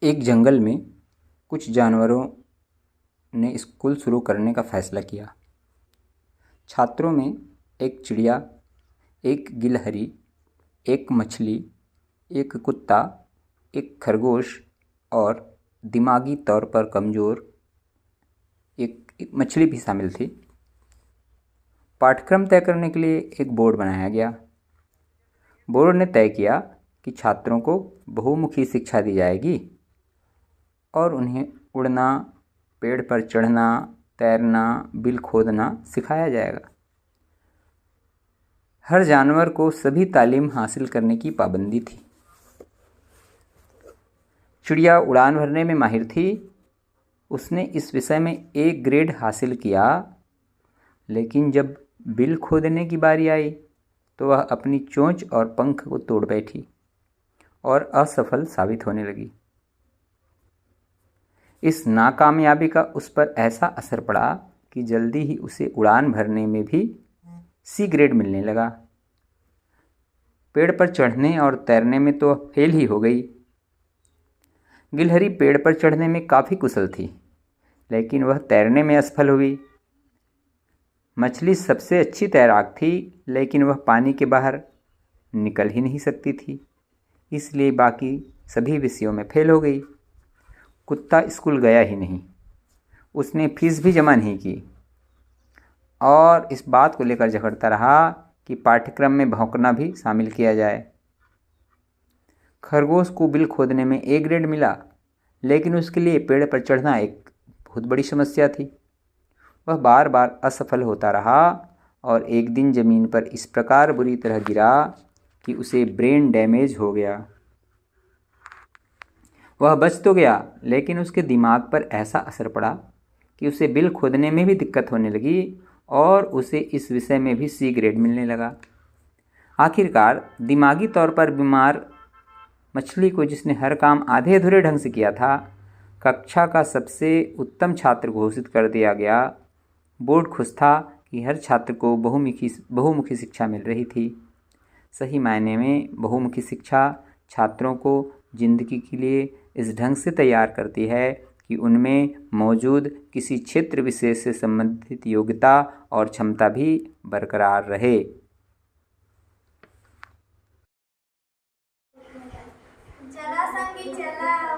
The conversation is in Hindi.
एक जंगल में कुछ जानवरों ने स्कूल शुरू करने का फैसला किया। छात्रों में एक चिड़िया, एक गिलहरी, एक मछली, एक कुत्ता, एक खरगोश और दिमागी तौर पर कमज़ोर एक मछली भी शामिल थी। पाठ्यक्रम तय करने के लिए एक बोर्ड बनाया गया। बोर्ड ने तय किया कि छात्रों को बहुमुखी शिक्षा दी जाएगी और उन्हें उड़ना, पेड़ पर चढ़ना, तैरना, बिल खोदना सिखाया जाएगा। हर जानवर को सभी तालीम हासिल करने की पाबंदी थी। चिड़िया उड़ान भरने में माहिर थी। उसने इस विषय में A ग्रेड हासिल किया, लेकिन जब बिल खोदने की बारी आई तो वह अपनी चोंच और पंख को तोड़ बैठी और असफल साबित होने लगी। इस नाकामयाबी का उस पर ऐसा असर पड़ा कि जल्दी ही उसे उड़ान भरने में भी C ग्रेड मिलने लगा। पेड़ पर चढ़ने और तैरने में तो फेल ही हो गई। गिलहरी पेड़ पर चढ़ने में काफ़ी कुशल थी, लेकिन वह तैरने में असफल हुई। मछली सबसे अच्छी तैराक थी, लेकिन वह पानी के बाहर निकल ही नहीं सकती थी, इसलिए बाकी सभी विषयों में फेल हो गई। कुत्ता स्कूल गया ही नहीं, उसने फीस भी जमा नहीं की और इस बात को लेकर झगड़ता रहा कि पाठ्यक्रम में भौंकना भी शामिल किया जाए। खरगोश को बिल खोदने में A ग्रेड मिला, लेकिन उसके लिए पेड़ पर चढ़ना एक बहुत बड़ी समस्या थी। वह बार बार असफल होता रहा और एक दिन ज़मीन पर इस प्रकार बुरी तरह गिरा कि उसे ब्रेन डैमेज हो गया। वह बच तो गया, लेकिन उसके दिमाग पर ऐसा असर पड़ा कि उसे बिल खोदने में भी दिक्कत होने लगी और उसे इस विषय में भी C ग्रेड मिलने लगा। आखिरकार दिमागी तौर पर बीमार मछली को, जिसने हर काम आधे अधूरे ढंग से किया था, कक्षा का सबसे उत्तम छात्र घोषित कर दिया गया। बोर्ड खुश था कि हर छात्र को बहुमुखी शिक्षा मिल रही थी। सही मायने में बहुमुखी शिक्षा छात्रों को जिंदगी के लिए इस ढंग से तैयार करती है कि उनमें मौजूद किसी क्षेत्र विशेष से संबंधित योग्यता और क्षमता भी बरकरार रहे। चला संगी चला।